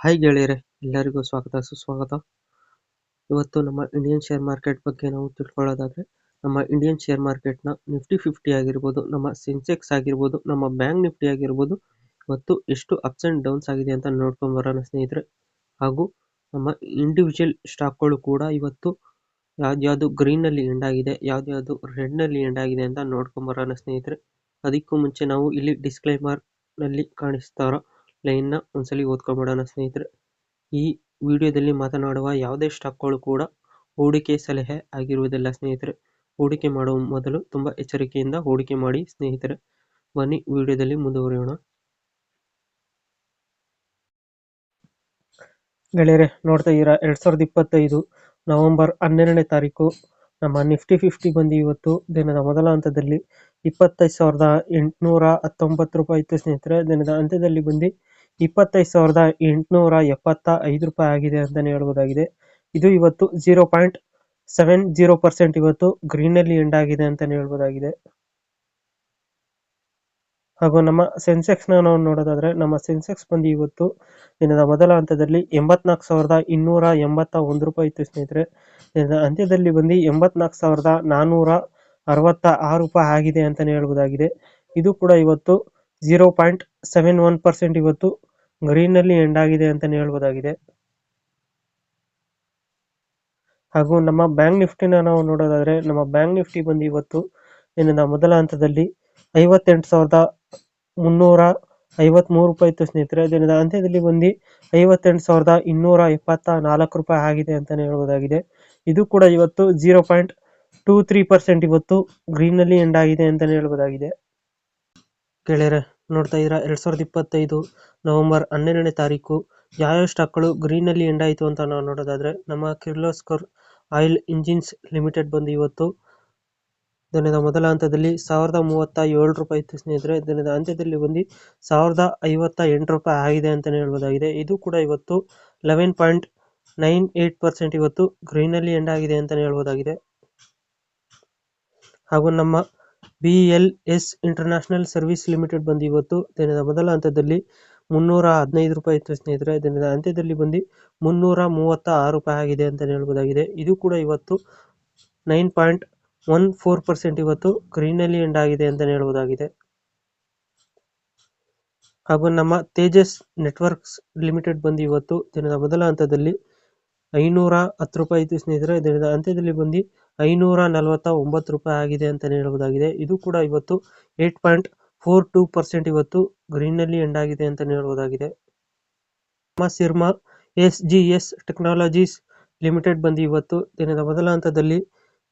Hi ಗೆಳೆಯರೆ, ಎಲ್ಲರಿಗೂ ಸ್ವಾಗತ ಸುಸ್ವಾಗತ. ಇವತ್ತು ನಮ್ಮ ಇಂಡಿಯನ್ ಶೇರ್ ಮಾರ್ಕೆಟ್ ಬಗ್ಗೆ ನಾವು ತಿಳ್ಕೊಳ್ಳೋದಾದ್ರೆ, ನಮ್ಮ ಇಂಡಿಯನ್ ಶೇರ್ ಮಾರ್ಕೆಟ್ನ ನಿಫ್ಟಿ 50 ಆಗಿರ್ಬೋದು, ನಮ್ಮ ಸೆನ್ಸೆಕ್ಸ್ ಆಗಿರ್ಬೋದು, ನಮ್ಮ ಬ್ಯಾಂಕ್ ನಿಫ್ಟಿ ಆಗಿರ್ಬೋದು, ಇವತ್ತು ಎಷ್ಟು ಅಪ್ಸ್ ಅಂಡ್ ಡೌನ್ಸ್ ಆಗಿದೆ ಅಂತ ನೋಡ್ಕೊಂಡು ಬರೋಣ ಸ್ನೇಹಿತರೆ. ಹಾಗೂ ನಮ್ಮ ಇಂಡಿವಿಜುವಲ್ ಸ್ಟಾಕ್ಗಳು ಕೂಡ ಇವತ್ತು ಯಾವ್ದ್ಯಾವುದು ಗ್ರೀನಲ್ಲಿ ಎಂಡ್ ಆಗಿದೆ, ಯಾವ್ದ್ಯಾವುದು ರೆಡ್ನಲ್ಲಿ ಎಂಡ್ ಆಗಿದೆ ಅಂತ ನೋಡ್ಕೊಂಡು ಬರೋಣ ಸ್ನೇಹಿತರೆ. ಅದಕ್ಕೂ ಮುಂಚೆ ನಾವು ಇಲ್ಲಿ ಡಿಸ್ಕ್ಲೈಮರ್ ನಲ್ಲಿ ಕಾಣಿಸ್ತಾರೋ ಲೈನ್ ನ ಒಂದ್ಸಲಿ ಓದ್ಕೊಂಡ್ಬಿಡೋಣ ಸ್ನೇಹಿತರೆ. ಈ ವಿಡಿಯೋದಲ್ಲಿ ಮಾತನಾಡುವ ಯಾವುದೇ ಸ್ಟಾಕ್ಗಳು ಕೂಡ ಹೂಡಿಕೆ ಸಲಹೆ ಆಗಿರುವುದಿಲ್ಲ ಸ್ನೇಹಿತರೆ. ಹೂಡಿಕೆ ಮಾಡುವ ಮೊದಲು ತುಂಬಾ ಎಚ್ಚರಿಕೆಯಿಂದ ಹೂಡಿಕೆ ಮಾಡಿ ಸ್ನೇಹಿತರೆ. ಬನ್ನಿ ವಿಡಿಯೋದಲ್ಲಿ ಮುಂದುವರಿಯೋಣ. ಗೆಳೆಯರೆ, ನೋಡ್ತಾ ಇದ್ದೀರಾ 2025 ನವೆಂಬರ್ 12ನೇ ತಾರೀಕು ನಮ್ಮ ನಿಫ್ಟಿ 50 ಬಂದು ಇವತ್ತು ದಿನದ ಮೊದಲ ಹಂತದಲ್ಲಿ 25,819 ರೂಪಾಯಿ ಇತ್ತು ಸ್ನೇಹಿತರೆ. ದಿನದ ಅಂತ್ಯದಲ್ಲಿ ಬಂದು 25,875 ರೂಪಾಯಿ ಆಗಿದೆ ಅಂತಾನೆ ಹೇಳ್ಬೋದಾಗಿದೆ. ಇದು ಇವತ್ತು 0.70% ಇವತ್ತು ಗ್ರೀನಲ್ಲಿ ಎಂಡ್ ಆಗಿದೆ ಅಂತಾನೆ ಹೇಳ್ಬೋದಾಗಿದೆ. ಹಾಗೂ ನಮ್ಮ ಸೆನ್ಸೆಕ್ಸ್ ನಾವು ನೋಡೋದಾದ್ರೆ, ನಮ್ಮ ಸೆನ್ಸೆಕ್ಸ್ ಬಂದು ಇವತ್ತು ದಿನದ ಮೊದಲ ಹಂತದಲ್ಲಿ 84,281 ರೂಪಾಯಿ ಇತ್ತು ಸ್ನೇಹಿತರೆ. ದಿನದ ಅಂತ್ಯದಲ್ಲಿ ಬಂದು 84,466 ರೂಪಾಯಿ ಆಗಿದೆ ಅಂತಾನೆ ಹೇಳ್ಬೋದಾಗಿದೆ. ಇದು ಕೂಡ ಇವತ್ತು 0.71% ಇವತ್ತು ಗ್ರೀನ್ನಲ್ಲಿ ಎಂಡ್ ಆಗಿದೆ ಅಂತಾನೆ ಹೇಳ್ಬೋದಾಗಿದೆ. ಹಾಗೂ ನಮ್ಮ ಬ್ಯಾಂಕ್ ನಿಫ್ಟಿನ ನಾವು ನೋಡೋದಾದ್ರೆ, ನಮ್ಮ ಬ್ಯಾಂಕ್ ನಿಫ್ಟಿ ಬಂದು ಇವತ್ತು ದಿನದ ಮೊದಲ ಹಂತದಲ್ಲಿ 58,353 ರೂಪಾಯಿ ಇತ್ತು ಸ್ನೇಹಿತರೆ. ದಿನದ ಅಂತ್ಯದಲ್ಲಿ ಬಂದು 58,274 ರೂಪಾಯಿ ಆಗಿದೆ ಅಂತಾನೆ ಹೇಳ್ಬೋದಾಗಿದೆ. ಇದು ಕೂಡ ಇವತ್ತು 0.23% ಇವತ್ತು ಗ್ರೀನ್ನಲ್ಲಿ ಎಂಡ್ ಆಗಿದೆ ಅಂತಾನೆ ಹೇಳ್ಬೋದಾಗಿದೆ. ಗೆಳೆಯರೆ, ನೋಡ್ತಾ ಇದ್ದೀರಾ 2025 ನವೆಂಬರ್ 12ನೇ ತಾರೀಕು ಯಾವ ಸ್ಟಾಕ್ಗಳು ಗ್ರೀನಲ್ಲಿ ಎಂಡ್ ಆಯಿತು ಅಂತ ನಾವು ನೋಡೋದಾದ್ರೆ, ನಮ್ಮ ಕಿರ್ಲೋಸ್ಕರ್ ಆಯಿಲ್ ಇಂಜಿನ್ಸ್ ಲಿಮಿಟೆಡ್ ಬಂದು ಇವತ್ತು ದಿನದ ಮೊದಲ ಹಂತದಲ್ಲಿ 1,037 ರೂಪಾಯಿ ಇತ್ತು ಸ್ನೇಹಿತರೆ. ದಿನದ ಅಂತ್ಯದಲ್ಲಿ ಬಂದು 1,058 ರೂಪಾಯಿ ಆಗಿದೆ ಅಂತಾನೆ ಹೇಳ್ಬೋದಾಗಿದೆ. ಇದು ಕೂಡ ಇವತ್ತು 11.98% ಇವತ್ತು ಗ್ರೀನಲ್ಲಿ ಎಂಡ್ ಆಗಿದೆ ಅಂತಾನೆ ಹೇಳ್ಬೋದಾಗಿದೆ. ಹಾಗೂ ನಮ್ಮ BLS ಇಂಟರ್ನ್ಯಾಷನಲ್ ಸರ್ವಿಸ್ ಲಿಮಿಟೆಡ್ ಬಂದು ಇವತ್ತು ದಿನದ ಮೊದಲ ಹಂತದಲ್ಲಿ 315 ರೂಪಾಯಿ ಇತ್ತು ಸ್ನೇಹಿತರೆ. ದಿನದ ಅಂತ್ಯದಲ್ಲಿ ಬಂದು 336 ರೂಪಾಯಿ ಆಗಿದೆ ಅಂತಾನೆ ಹೇಳ್ಬೋದಾಗಿದೆ. ಇದು ಕೂಡ ಇವತ್ತು 9.14% ಇವತ್ತು ಗ್ರೀನಲ್ಲಿ ಎಂಡ್ ಆಗಿದೆ ಅಂತಾನೆ ಹೇಳ್ಬೋದಾಗಿದೆ. ಹಾಗೂ ನಮ್ಮ ತೇಜಸ್ ನೆಟ್ವರ್ಕ್ಸ್ ಲಿಮಿಟೆಡ್ ಬಂದು ಇವತ್ತು ದಿನದ ಮೊದಲ ಹಂತದಲ್ಲಿ 510 ರೂಪಾಯಿ ಇತ್ತು ಸ್ನೇಹಿತರೆ. ದಿನದ ಅಂತ್ಯದಲ್ಲಿ ಬಂದು 549 ರೂಪಾಯಿ ಆಗಿದೆ ಅಂತಾನೆ ಹೇಳ್ಬೋದಾಗಿದೆ. ಇದು ಕೂಡ ಇವತ್ತು 8.42% ಇವತ್ತು ಗ್ರೀನ್ನಲ್ಲಿ ಎಂಡ್ ಆಗಿದೆ ಅಂತಾನೆ ಹೇಳ್ಬೋದಾಗಿದೆ. ನಮ್ಮ ಸಿರ್ಮಾ SGS ಟೆಕ್ನಾಲಜೀಸ್ ಲಿಮಿಟೆಡ್ ಬಂದು ಇವತ್ತು ದಿನದ ಮೊದಲ ಹಂತದಲ್ಲಿ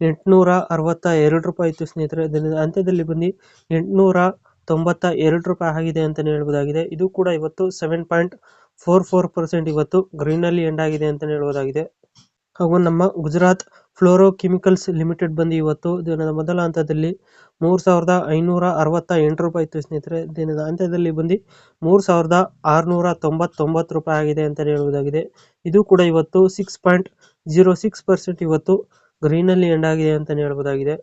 862 ರೂಪಾಯಿ ಇತ್ತು ಸ್ನೇಹಿತರೆ. ದಿನದ ಅಂತ್ಯದಲ್ಲಿ ಬಂದು 892 ರೂಪಾಯಿ ಆಗಿದೆ ಅಂತಾನೆ ಹೇಳ್ಬೋದಾಗಿದೆ. ಇದು ಕೂಡ ಇವತ್ತು 7.44% ಇವತ್ತು ಗ್ರೀನಲ್ಲಿ ಎಂಡ್ ಆಗಿದೆ ಅಂತಾನೆ ಹೇಳ್ಬೋದಾಗಿದೆ. ಹಾಗೂ ನಮ್ಮ ಗುಜರಾತ್ ಫ್ಲೋರೋ ಕೆಮಿಕಲ್ಸ್ ಲಿಮಿಟೆಡ್ ಬಂದು ಇವತ್ತು ದಿನದ ಮೊದಲ ಹಂತದಲ್ಲಿ 3,568 ರೂಪಾಯಿ ಇತ್ತು ಸ್ನೇಹಿತರೆ. ದಿನದ ಅಂತ್ಯದಲ್ಲಿ ಬಂದು 3,699 ರೂಪಾಯಿ ಆಗಿದೆ ಅಂತಾನೆ ಹೇಳ್ಬೋದಾಗಿದೆ. ಇದು ಕೂಡ ಇವತ್ತು 6.06% ಇವತ್ತು ಗ್ರೀನಲ್ಲಿ ಎಂಡ್ ಆಗಿದೆ ಅಂತಾನೆ ಹೇಳ್ಬೋದಾಗಿದೆ.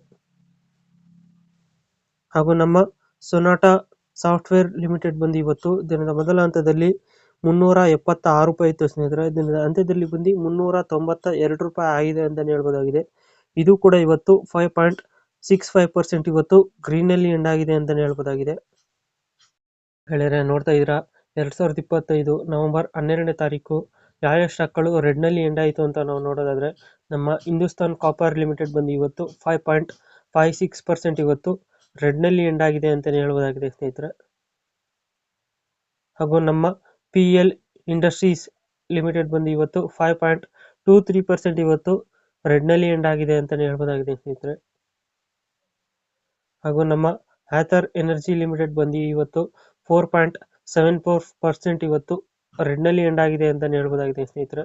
ಹಾಗೂ ನಮ್ಮ ಸೊನಾಟಾ ಸಾಫ್ಟ್ವೇರ್ ಲಿಮಿಟೆಡ್ ಬಂದು ಇವತ್ತು ದಿನದ ಮೊದಲ ಹಂತದಲ್ಲಿ 376 ರೂಪಾಯಿ ಇತ್ತು ಸ್ನೇಹಿತರೆ. ದಿನದ ಅಂತ್ಯದಲ್ಲಿ ಬಂದು 392 ರೂಪಾಯಿ ಆಗಿದೆ ಅಂತಾನೆ ಹೇಳ್ಬೋದಾಗಿದೆ. ಇದು ಕೂಡ ಇವತ್ತು 5.65% ಇವತ್ತು ಗ್ರೀನಲ್ಲಿ ಎಂಡ್ ಆಗಿದೆ ಅಂತಾನೆ ಹೇಳ್ಬೋದಾಗಿದೆ. ಗೆಳೆಯರೆ, ನೋಡ್ತಾ ಇದ್ದೀರಾ 2025 ನವೆಂಬರ್ 12ನೇ ತಾರೀಕು ಯಾವ ಸ್ಟಾಕ್ಗಳು ರೆಡ್ನಲ್ಲಿ ಎಂಡ್ ಆಯಿತು ಅಂತ ನಾವು ನೋಡೋದಾದ್ರೆ, ನಮ್ಮ ಹಿಂದೂಸ್ತಾನ್ ಕಾಪರ್ ಲಿಮಿಟೆಡ್ ಬಂದು ಇವತ್ತು 5.56% ಇವತ್ತು ರೆಡ್ನಲ್ಲಿ ಎಂಡ್ ಆಗಿದೆ ಅಂತಾನೆ ಹೇಳ್ಬೋದಾಗಿದೆ ಸ್ನೇಹಿತರೆ. ಹಾಗೂ ನಮ್ಮ PL ಇಂಡಸ್ಟ್ರೀಸ್ ಲಿಮಿಟೆಡ್ ಬಂದು ಇವತ್ತು 5.23% ಇವತ್ತು ರೆಡ್ನಲ್ಲಿ ಎಂಡ್ ಆಗಿದೆ ಅಂತಾನೆ ಹೇಳ್ಬೋದಾಗಿದೆ ಸ್ನೇಹಿತರೆ. ಹಾಗೂ ನಮ್ಮ ಆಥರ್ ಎನರ್ಜಿ ಲಿಮಿಟೆಡ್ ಬಂದು ಇವತ್ತು 4.74% ಇವತ್ತು ರೆಡ್ನಲ್ಲಿ ಎಂಡ್ ಆಗಿದೆ ಅಂತಾನೆ ಹೇಳ್ಬೋದಾಗಿದೆ ಸ್ನೇಹಿತರೆ.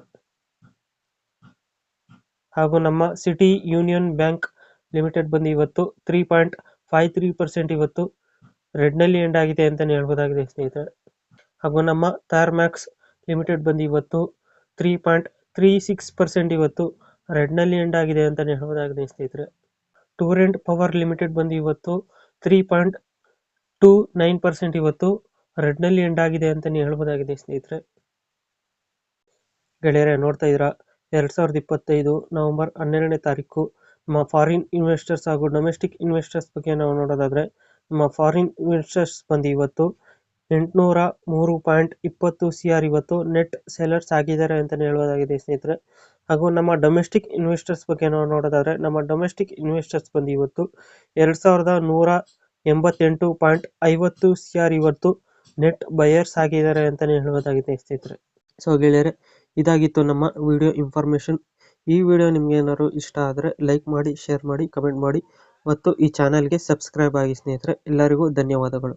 ಹಾಗೂ ನಮ್ಮ ಸಿಟಿ ಯೂನಿಯನ್ ಬ್ಯಾಂಕ್ ಲಿಮಿಟೆಡ್ ಬಂದು ಇವತ್ತು 3.53% ಇವತ್ತು ರೆಡ್ನಲ್ಲಿ ಎಂಡ್ ಆಗಿದೆ ಅಂತಾನೆ ಹೇಳ್ಬೋದಾಗಿದೆ ಸ್ನೇಹಿತರೆ. ಹಾಗೂ ನಮ್ಮ ಥರ್ಮ್ಯಾಕ್ಸ್ ಲಿಮಿಟೆಡ್ ಬಂದು ಇವತ್ತು 3.36% ಇವತ್ತು ರೆಡ್ನಲ್ಲಿ ಎಂಡ್ ಆಗಿದೆ ಅಂತಾನೆ ಹೇಳ್ಬೋದಾಗಿದೆ ಸ್ನೇಹಿತರೆ. ಟೂರೆಂಟ್ ಪವರ್ ಲಿಮಿಟೆಡ್ ಬಂದು ಇವತ್ತು 3.29% ಇವತ್ತು ರೆಡ್ನಲ್ಲಿ ಎಂಡ್ ಆಗಿದೆ ಅಂತಾನೆ ಹೇಳ್ಬೋದಾಗಿದೆ ಸ್ನೇಹಿತರೆ. ಗೆಳೆಯರೆ ನೋಡ್ತಾ ಇದ್ದೀರಾ 2025 ನವೆಂಬರ್ 12ನೇ ತಾರೀಕು ನಮ್ಮ ಫಾರಿನ್ ಇನ್ವೆಸ್ಟರ್ಸ್ ಹಾಗೂ ಡೊಮೆಸ್ಟಿಕ್ ಇನ್ವೆಸ್ಟರ್ಸ್ ಬಗ್ಗೆ ನಾವು ನೋಡೋದಾದ್ರೆ ನಮ್ಮ ಫಾರಿನ್ ಇನ್ವೆಸ್ಟರ್ಸ್ ಬಂದು ಇವತ್ತು 803.20 CR ಇವತ್ತು ನೆಟ್ ಸೆಲರ್ಸ್ ಆಗಿದ್ದಾರೆ ಅಂತಲೇ ಹೇಳಬಹುದಾಗಿದೆ ಸ್ನೇಹಿತರೆ. ಹಾಗೂ ನಮ್ಮ ಡೊಮೆಸ್ಟಿಕ್ ಇನ್ವೆಸ್ಟರ್ಸ್ ಬಗ್ಗೆ ನಾವು ನೋಡೋದಾದ್ರೆ ನಮ್ಮ ಡೊಮೆಸ್ಟಿಕ್ ಇನ್ವೆಸ್ಟರ್ಸ್ ಬಂದು ಇವತ್ತು 2188.50 CR ಇವತ್ತು ನೆಟ್ ಬಯರ್ಸ್ ಆಗಿದ್ದಾರೆ ಅಂತಲೇ ಹೇಳಬಹುದಾಗಿದೆ ಸ್ನೇಹಿತರೆ. ಸೊ ಗೆಳೆಯರೆ, ಇದಾಗಿತ್ತು ನಮ್ಮ ವಿಡಿಯೋ ಇನ್ಫಾರ್ಮೇಷನ್. ಈ ವಿಡಿಯೋ ನಿಮ್ಗೆ ಏನಾದ್ರು ಇಷ್ಟ ಆದರೆ ಲೈಕ್ ಮಾಡಿ, ಶೇರ್ ಮಾಡಿ, ಕಮೆಂಟ್ ಮಾಡಿ ಮತ್ತು ಈ ಚಾನಲ್ಗೆ ಸಬ್ಸ್ಕ್ರೈಬ್ ಆಗಿ ಸ್ನೇಹಿತರೆ. ಎಲ್ಲರಿಗೂ ಧನ್ಯವಾದಗಳು.